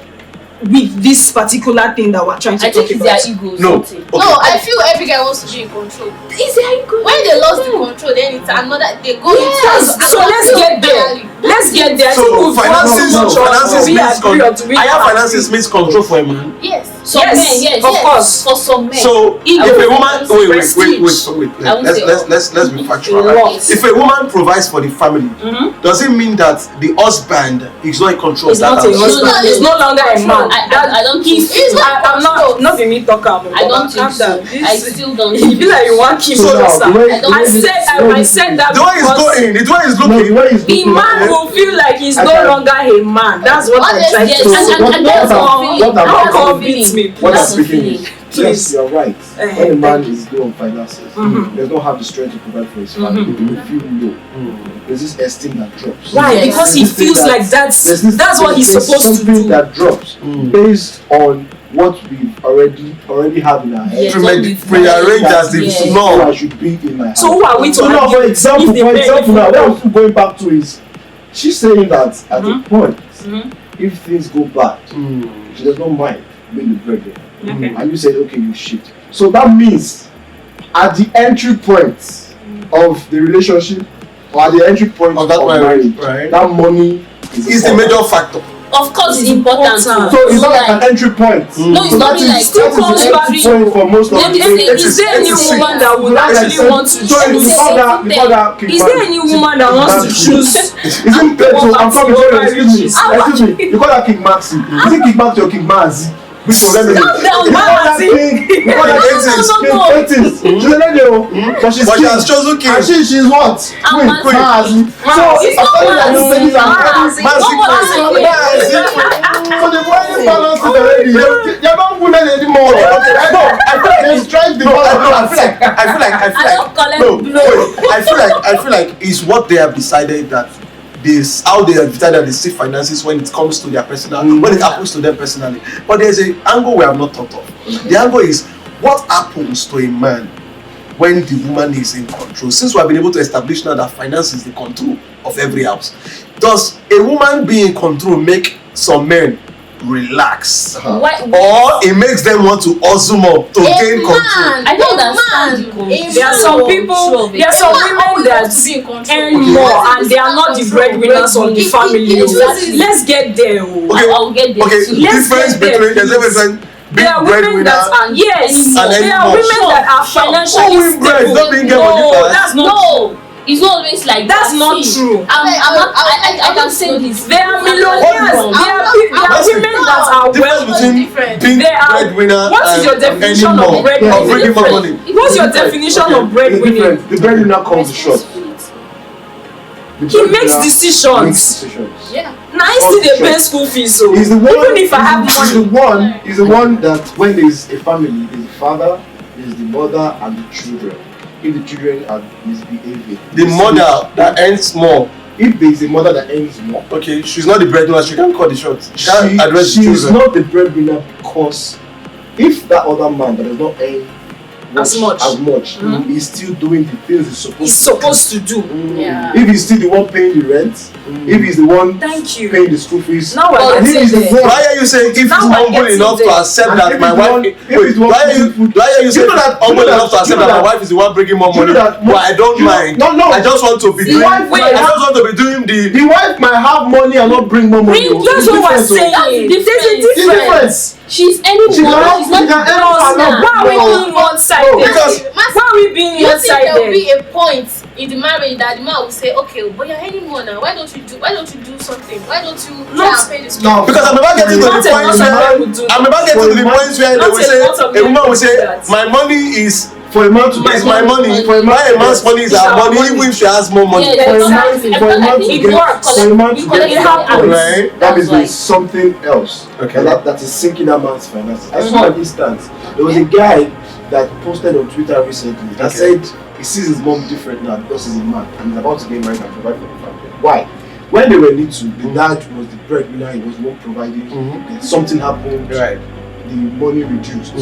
with this particular thing that we're trying to talk about? Their egos. No, I feel every guy wants to be in control. Is their ego? When they lost the control, then it's another. They go. So let's get there. So finances means control for a man. Yes. Some men, yes, of course. For some men. So if a woman, wait. Let's be factual. Right? If a woman provides for the family, does it mean that the husband is not in control? He's not a husband. He's no longer a man. I don't think. I'm not the me talker. I don't think so. I still don't. You feel like you want keep on I said that. The way he's going, the way he's looking, the man will feel like he's no longer a man. That's what I'm trying to say. What I'm speaking is, yes, you're right. When a man is low on finances, he does not have the strength to provide for his family, he will feel low. There's this esteem that drops. Right, because he feels like that's what he's supposed to do. Something that drops based on what we've already have in our head. Prearranged as if no, I should be in my house. So who are we to argue? For example, now what I'm going back to is, she's saying that at a point, if things go bad, she does not mind being the breadwinner. And you said, okay, you shift. So that means at the entry point of the relationship, or at the entry point of marriage, that money is the major factor. Of course, it's important. So it's not like an entry point. No, it's not like still comes back to point for most of the Is there any woman that would actually want to choose? Is there any woman that wants to choose? Isn't Petro? I'm talking to you. Excuse me. You call that King Maxi. Is it King Maxi or King Mazi? Which one? Let me know. You call that King? You call that 80s? She's a lady, but she has chosen King. And she's what? Queen Mazi. So it's not that you say these are Mazi. So the wedding balance is already. You're not women anymore. I feel like it's trying to. I feel like it's what they have decided that. This how they have decided they see finances when it comes to their personal, when it happens to them personally. But there's an angle we have not thought of. The angle is what happens to a man when the woman is in control. Since we have been able to establish now that finance is the control of every house, does a woman being in control make some men relax, or it makes them want to hustle more to gain control? I don't understand. There are some people, there are some women that earn more and they are not the breadwinners of the family. Let's get there. I'll get there. Okay, difference between there's a difference. There are women that are there are women that are financially stable. No, that's not. It's not always like that's not true. I can say this. There are millionaires. There are women that are well. What is your definition of breadwinner? What's your definition of breadwinner? The breadwinner comes short. He makes decisions. Yeah. Now he's still the pay school fees. So he's the one, even if I have money, he's the one that when there's a family, there's the father, there's the mother, and the children. If the children are misbehaving, the mother that earns more. If there is a mother that earns more, okay, she's not the breadwinner. She can't call the shots. She can't address the children. She's not the breadwinner because if that other man that does not earn as much. He's still doing the things he's supposed to do. Yeah. If he's still the one paying the rent, if he's the one paying the school fees, now and if he's the one, why are you saying if he's humble enough to accept that my wife? Why are you saying humble enough to accept that my wife is the one bringing more money? But I don't mind. No. I just want to be doing. I just want to be doing the wife might have money and not bring more money. That's what we're saying. There's a difference. She's earning more. She's not why are we being one-sided? Why are we being one-sided? There will be a point in the marriage that the man will say, okay, but you're earning more now. Why don't you do something? Why don't you try and pay this? No, because I'm about getting to the point where they will say, a woman will say, my money is for a man to get my money. For a man's money is our money, even if she has more money. For a man to get right? That means there's something else. Okay. That is sinking that man's finances. I saw an instance. There was a guy that posted on Twitter recently that said he sees his mom different now because he's a man and he's about to get married and provide for the family. Why? When they were little, the dad was the breadwinner, he was the one providing. Then something happened, the money reduced.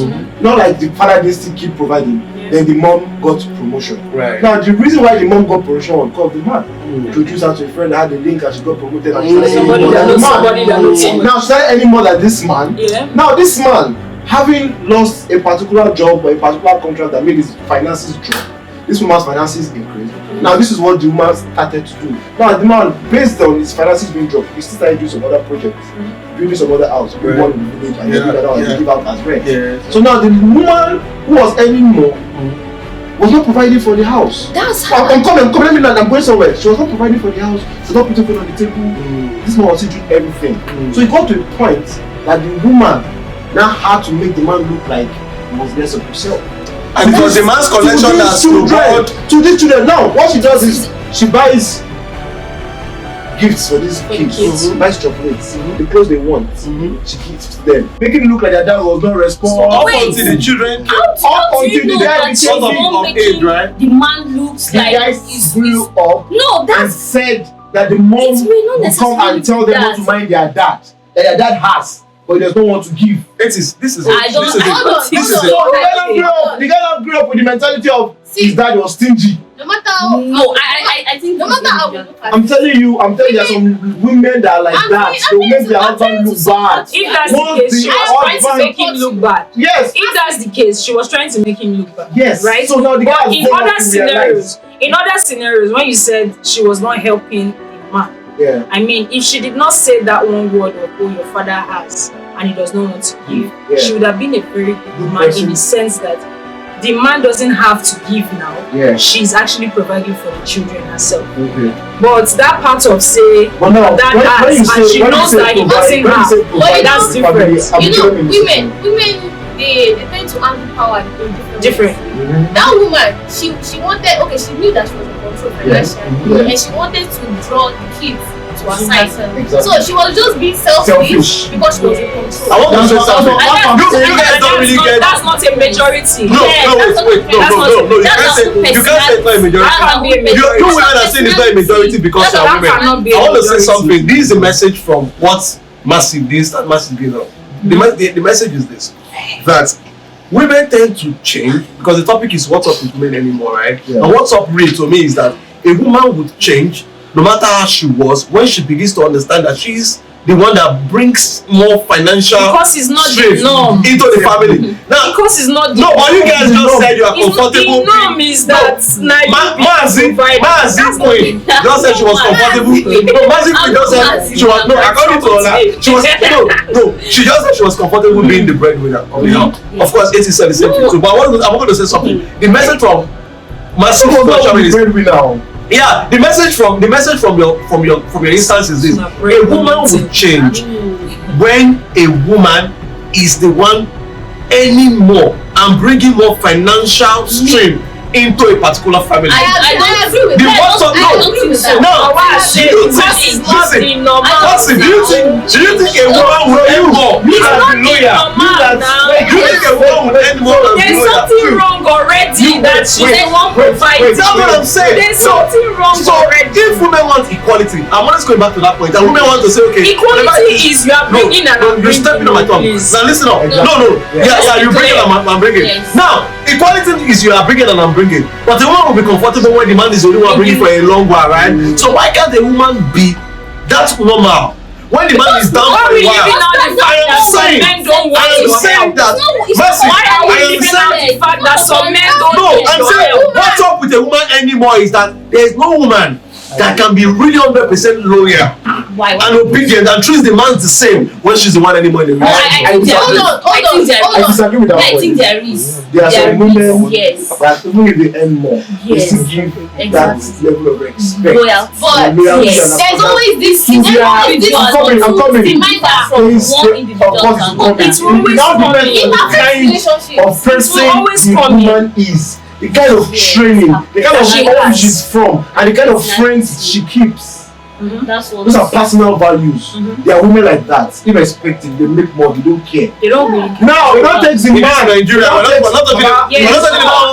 Not like the father didn't still keep providing, then the mom got promotion. Right. Now the reason why the mom got promotion was because the man introduced her to a friend, had a link and she got promoted and she started now she started earning more than this man. Now this man, having lost a particular job or a particular contract that made his finances drop, this woman's finances increased. Now this is what the woman started to do. Now the man, based on his finances being dropped, he still started doing some other projects, building some other house, building one in the village and the other one to give out as rent. So now the woman who was earning more was not providing for the house. That's how I'm coming, let me land, I'm going somewhere. She was not providing for the house, she was not putting food on the table. This man was still doing everything. So it got to a point that the woman now had to make the man look like he was less of himself. And it was the man's collection that's to these children. Now, what she does is she buys gifts for these kids, buys chocolates, the clothes they want, she gives them, making it look like their dad was not responsible. Up until the children how do you know that she's not making the man looks like guys grew up and said that the mom will come and tell them not to mind their dad, that their dad has, but he does not want to give. This is I don't think so. The guy not grew up with the mentality of his dad was stingy. No matter how. No, I think no matter how we look at I'm telling you, there are some women that are like that. They will make their husband look bad. If that's the case, she was trying to make him look bad. Yes. If that's the case, she was trying to make him look bad. Yes. Right? So now the guy but in other scenarios, when you said she was not helping the man, I mean, if she did not say that one word of "oh, your father has," and he does not want to give, she would have been a very good woman in the sense that the man doesn't have to give now. She's actually providing for the children herself. But that part of say that has and she knows that he doesn't have, that's different. You know, women they tend to handle power in different ways. That woman, she wanted, she knew that she was in control financially, and she wanted to draw the kids to her side. So she was just being selfish because she was in control. I want to say something. You guys don't really get. That's not a majority. No. You can't say it's not a majority. You women are saying it's not a majority because you are women. I want to say something. This is a message from what Massive did and Massive did. The message is this: that women tend to change because the topic is what's up with women anymore, right? And what's up real to me is that a woman would change no matter how she was when she begins to understand that she's the one that brings more financial because it's not the norm into the family. Now, because it's not the norm. But you guys just said you are comfortable. The norm is that Mazi Queen just said she was comfortable. No, Mazi Queen just said she was according to Ola, she was she just said she was comfortable being the breadwinner of the house. Of course, it is the same thing too. But I'm going to say something. The message from Massive is the message from your instance is this: a woman will change when a woman is the one earning more and bringing more financial stream into a particular family. I don't agree with that. I don't think so. No, do you think a woman will earn more than the lawyer? Do you think a woman will earn more than the lawyer? There's something wrong already that she's the one providing. That's what I'm saying. There's something wrong already. If women want equality, I'm always going back to that point. And women want to say, okay, equality is you are bringing and I'm you're stepping on my tongue. Now listen up. No. Yeah, you bring it, I'm bringing it. Now, equality is you are bringing and I'm bringing, but the woman will be comfortable when the man is the only one bringing for a long while, right? So why can't the woman be that normal when the man is down for a while? I am saying that. Why are we leaving out the fact that some men don't? No, I'm saying what's up with a woman anymore is that there is no woman that can be really 100% loyal and obedient and treats the man the same when she's the one anymore in the relationship. I disagree with that. I think there is. There are some women yes. that even if they earn more, they still give that level of respect. But there's always this I'm coming. reminder from one individual to another. It's always coming. in a relationship. Of person the woman is, the kind of training, the kind of home she's from, and the kind of friends she keeps. That's what Those are personal values. There are women like that, irrespective. They make more, they don't care. They don't really care. Now, we don't take the In man. Nigeria, we're not talking about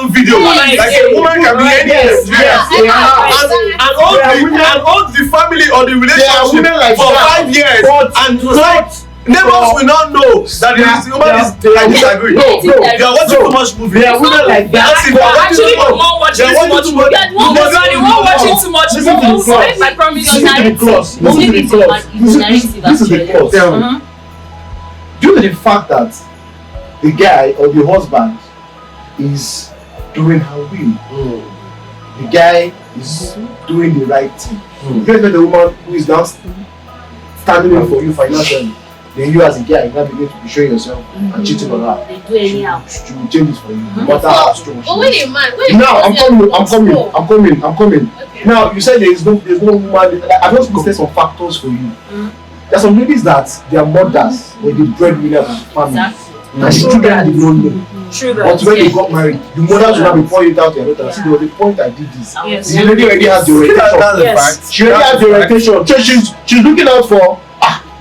one video. Like a woman can be anywhere. And hold the family or the relationship for 5 years. And neighbors will not know that the woman is. I disagree. No, they are watching too much movie. There are women like that. Actually, the one watching too much. The one watching too much. I promise you. This is the clause. Due to the fact that the guy or the husband is doing her will, the guy is doing the right thing. You expect the woman who is now standing in for you financially, then you as a guy, you now begin to be showing yourself and cheating on her. They do anyhow. She will change it for you, no matter how strong she is. Now I'm coming. Okay. Now you said there's no woman. I've just listed some factors for you. There are some ladies that their mothers were the breadwinners of the family, and the children did not know. True that. But when they got married, the mothers will not be pointing out their daughter. See, there was a point I did this. Yes. The lady already has the orientation. That's a fact. She already has the orientation. So she's looking out for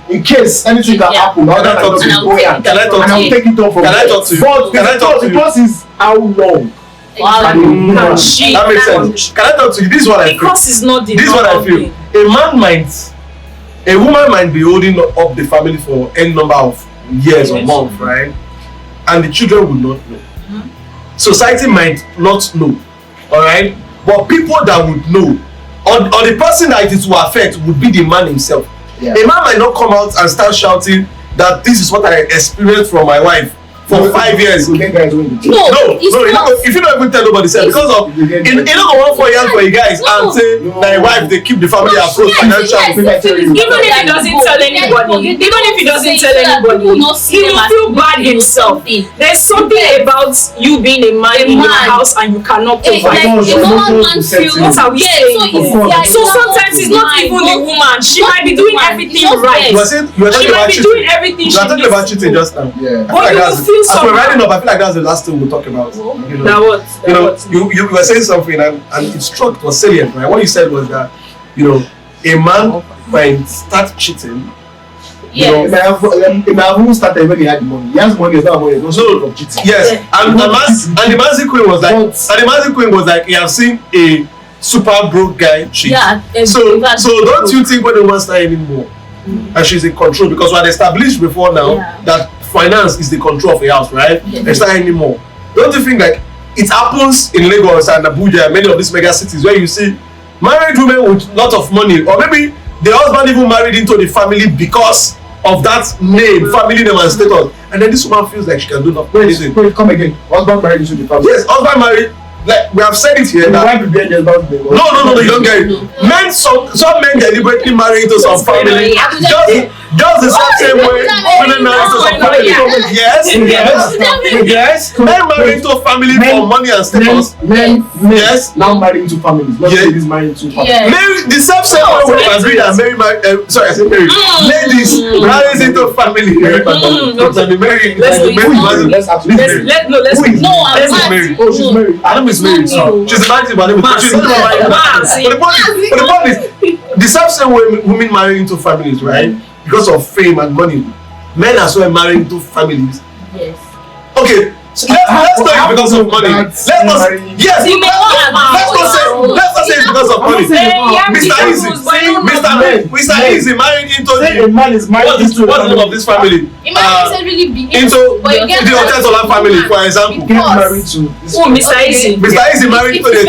in case anything can happen. Now that I'm not buoyant, Can I talk and to I'll you? take it off from Can I there. talk to you? But Can I talk to the you? course is how long. That makes sense. Can I talk to you? This is what I feel. Because it's not the This is what I normal feel. thing. A woman might be holding up the family for any number of years or months, right? And the children will not know. Society might not know, all right? But people that would know, or the person that it will affect would be the man himself. Yeah. A man might not come out and start shouting that this is what I experienced from my wife for 5 years. So then guys won't be No, it's you not. know, if you don't even tell nobody, say because of you don't go one for years for you guys and say my wife they keep the family afloat financially. Even if he doesn't tell anybody, he will feel bad himself. There's something about you being a man in your house and you cannot provide. What are we saying? So sometimes it's not even the woman. She might be doing everything right. You were She talking might about be doing cheating. everything You she are talking about needs to cheating do. just now. Yeah. But you will feel As we're writing somehow. up, I feel like that's the last thing we'll talk about. You know, you were saying something and it struck, it was salient, right? What you said was that, a man might start cheating. It might have even started when he had money. He has money, it's not money, it's not of cheating. Yes, and the Manzi Queen was like, he has seen a super broke guy cheat. Yeah. So don't you think when they want start anymore, and she's in control, because we had established before now that finance is the control of a house, right? There's not anymore. Don't you think like it happens in Lagos and Abuja and many of these mega cities where you see married women with lot of money, or maybe the husband even married into the family because of that name, family name and status, and then this woman feels like she can do nothing. Wait, come again. Husband married into the family. Yes, husband married. Like we have said it here. The wife will be there about the No, you don't get it. Men, some men deliberately marry into some family. Just the same way women marry into some family. Yes. Men marry into family for money and status. Men Yes. now marry into families. Not ladies marry into families. Mary, the same way we agree that Mary sorry, I said Mary. Ladies marries into family. Oh, she's married. I don't miss Mary. She's married, but she's not married. But the point is, the same way women marry into families, right? Because of fame and money. Men as well marry into families. Yes. Okay, let's not say because of money. Let's not say it's because of money. Mr. Easy, Mr. E is married into Say a man is married what's the name of this family? It might necessarily be Into the Otedola family, for example. Get married to Mr. Easy. Mr. E is married to the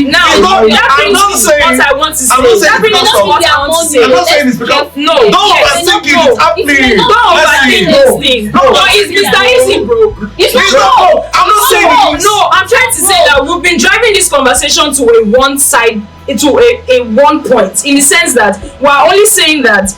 Now, I'm not saying what I want to say. I'm not saying That brings because us of what I want to say. I'm not saying it's because No. don't overthink it. It's happening. Don't overthink this thing. No, it's Mr. Easy, bro. It's not. I'm not saying it. No, I'm trying to say that we've been driving this conversation to a one side, to a one point, in the sense that we're only saying that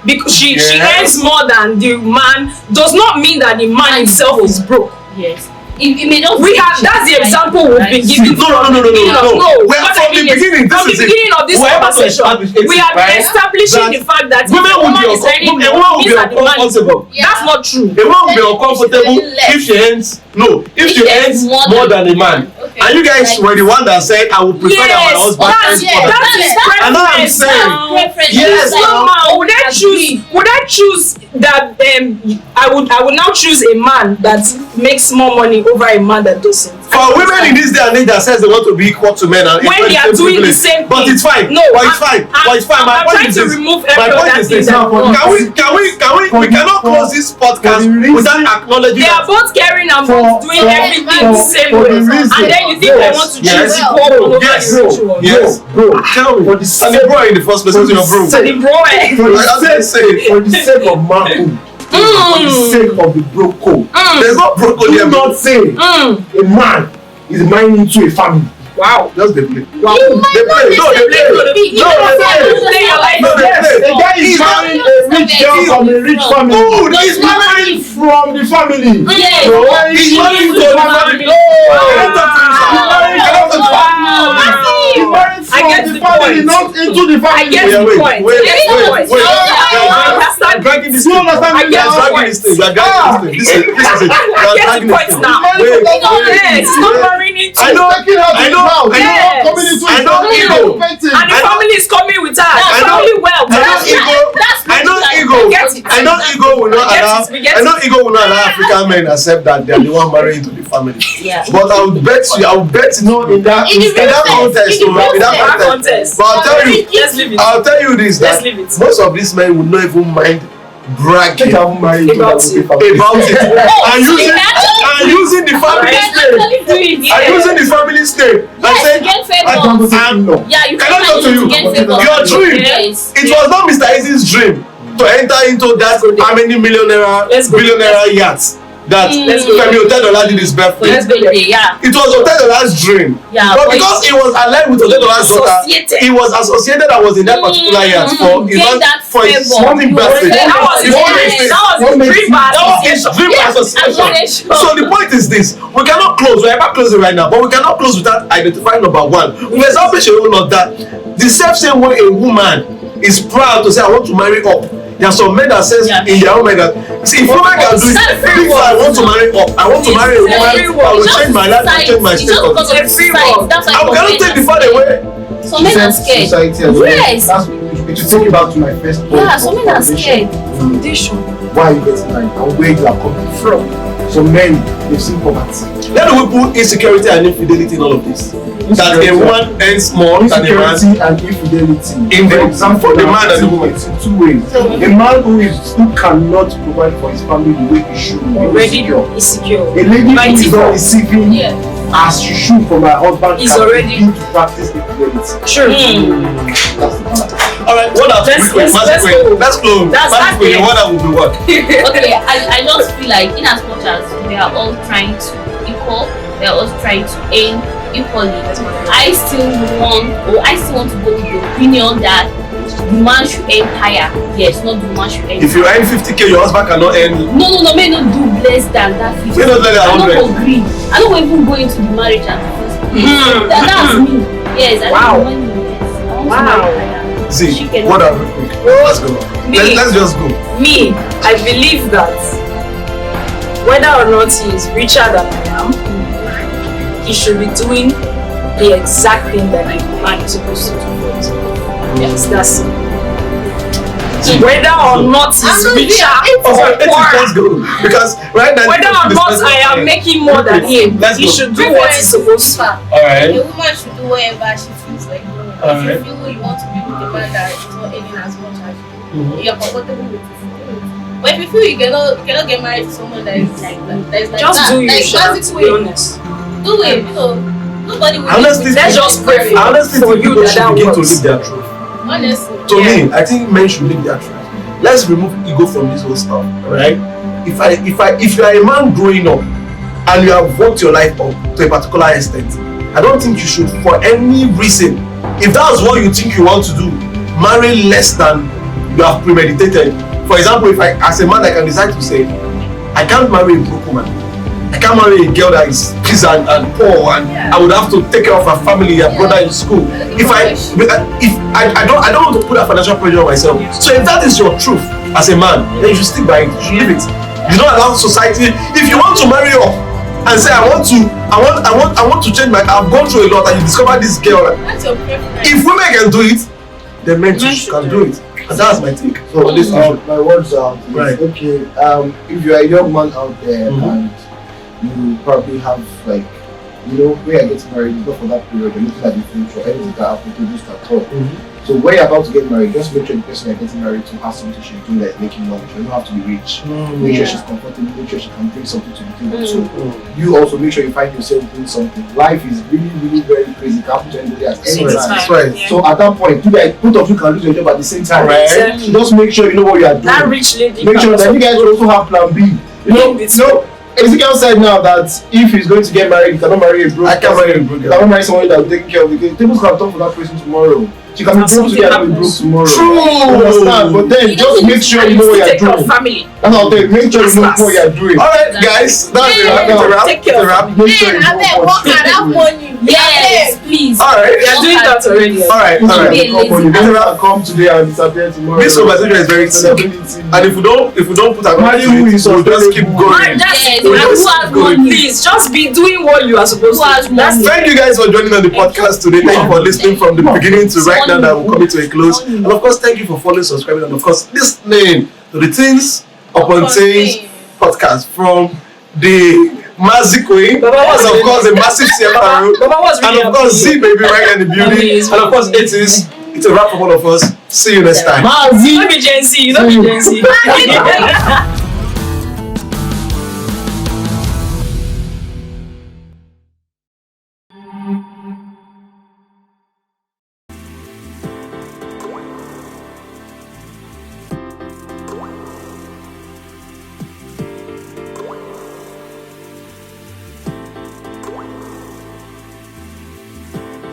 because she earns more than the man does not mean that the man himself is broke. Yes. It may not That's the example we've been giving. No. From the beginning From the beginning of this conversation, we have been establishing the fact that if a woman is earning more, means that the man is broke. That's not true. A woman will be uncomfortable if she earns more than a man. Okay. And you guys were the one that said I would prefer that my husband earns more than that is me. And now I'm saying yes. Would I choose that I would now choose a man that makes more money over a man that doesn't. For women in this day and age that says they want to be equal to men and when they are doing the same thing. But it's fine. No, but it's fine. My point is this. We cannot close this podcast without acknowledging they are that. both caring and both doing everything the same way. And then you think I want to choose the poor one over the rich one. Yes, bro. Tell me. And the bro in the first place is your bro. So the bro for the sake of manhood, for the sake of the broke code. There's no broke code here. Do not say a man is marrying into a family. Wow. Just the play. Wow. They play. No, they play. A guy is marrying a rich girl from a rich family. Dude, he's marrying from the family. Yes. He's marrying to the family. I get the point. Not into the family. I get the point. Wait. I Dragging this You thing. understand? I get the point. This is it. This is it. I get the point now. It's not marrying into. I know. Yes. I know ego. And the family is coming with her. The family wealth. I know ego will not allow African men accept that they are the one marrying into the family. Yeah. But I would bet in that context. But I'll tell you this, that most of these men will not even mind bragging about it and using the family name and saying you cannot talk to you. Your dream, it was not Mr. Easy's dream to enter into that how many billionaire yachts that Femi Otedola did his birthday. It was Otedola's dream. But because he was aligned with Otedola's daughter, he was associated and was in that particular yacht for his morning birthday. That was his dream association. So the point is this: we cannot close. We're about closing right now, but we cannot close without identifying number one. We establish a rule of that. The same way a woman is proud to say, "I want to marry up." There are some men that says in their own mind that if women can do it, I want to marry up. I want to marry a woman. I will change my life. I will change my status. I cannot take the father away. Some men are scared. Yes. It should take you back to my first point. Yeah, some men are scared. Foundation. Why you getting married and where you are coming from. So men, they've seen poverty. Let me put insecurity and infidelity in all of this. That a woman earns more than a man. Insecurity and infidelity. For example, the man and the woman. It's in two ways. A man who cannot provide for his family the way he should Already insecure. A lady who is not receiving as she should from her husband is can already begin to practice infidelity. Sure. That's the part. Alright, what else? Let's close. What that will be what? Okay, I just feel like in as much as we are all trying to equal, we are all trying to aim equally. I still want to go with the opinion that the man should earn higher. Yes, not the woman should earn. If you earn 50k, your husband cannot earn. No, may not do less than that 50. May not less than 100. I don't agree. I don't even go into the marriage and the first place. That's me. Yes, I don't want money. I want to marry higher. See, what are we? Let's go. Let's just go. Me, I believe that whether or not he is richer than I am, he should be doing the exact thing that a man is supposed to do for himself. Yes, that's it. Whether or not it's richer or poorer. Let's go. Because right now, Whether or not I am making more than him, he should do what he's supposed to. Alright. A woman should do whatever she feels like doing. If you feel you want to be with a man that is not earning as much as you, you're comfortable with it. But if you feel you cannot get married to someone that is like that, Just do like it, to be honest. Do it, nobody will. Honestly, let's just pray honestly, for people you should that begin to works. live their truth. Honestly. To me, I think men should live their truth. Let's remove ego from this whole stuff, alright? If you are a man growing up and you have worked your life up to a particular extent, I don't think you should, for any reason, if that's what you think you want to do, marry less than you have premeditated. For example, if I, as a man, I can decide to say, I can't marry a broke woman. I can't marry a girl that is peasant and poor, and I would have to take care of her family and brother in school. If I don't want to put a financial pressure on myself. So if that is your truth as a man, then you should stick by it. You should leave it. You don't allow society. If you want to marry up and say I want to change my. I've gone through a lot, and you discover this girl. That's your preference. If women can do it, then men too can do it. And that's my take. So this my words are Right. okay. If you are a young man out there and you probably have like, when I get married, it's not for that period, you're looking at the future, anything that happen to this at all. So when you're about to get married, just make sure the person you're getting married to has something she's doing that is making money. She doesn't have to be rich. Make sure she's comfortable, make sure she can bring something to the table. So you also make sure you find yourself doing something. Life is really, really very crazy. It can happen to anybody at any time. That's right. Yeah. So at that point, both of you can lose your job at the same time. Right. So just make sure you know what you are doing. That rich lady. Make sure that you guys also have plan B. Ezekiel said now that if he's going to get married, he cannot marry a broke. I can't marry a broke. He cannot marry someone that will take care of the kids. Tables can talk for that person tomorrow. She can be broke today and be broke tomorrow. True. You understand? But then just make sure you know what you're doing. Family. That's what I'm saying. Make sure you know what you're doing. Alright, guys, that's a wrap. Take care of wrap. Make sure you I know bet what work and have money. Yes, please. Alright. We are doing that already. Alright. Alright. Come today and disappear tomorrow. This conversation is very simple. And if we don't put an end to it, we'll just keep going. Please just be doing what you are supposed to. Thank you guys for joining on the podcast today. Thank you for listening from the beginning to right now that we're coming to a close. And of course, thank you for following, subscribing, and of course, listening to the Things Upon Things podcast from the Mazi Queen. That's of course a massive CFR. And of course, Z Baby right in the building. And of course, it's a wrap from all of us. See you next time. Mazi. You know me, Gen Z.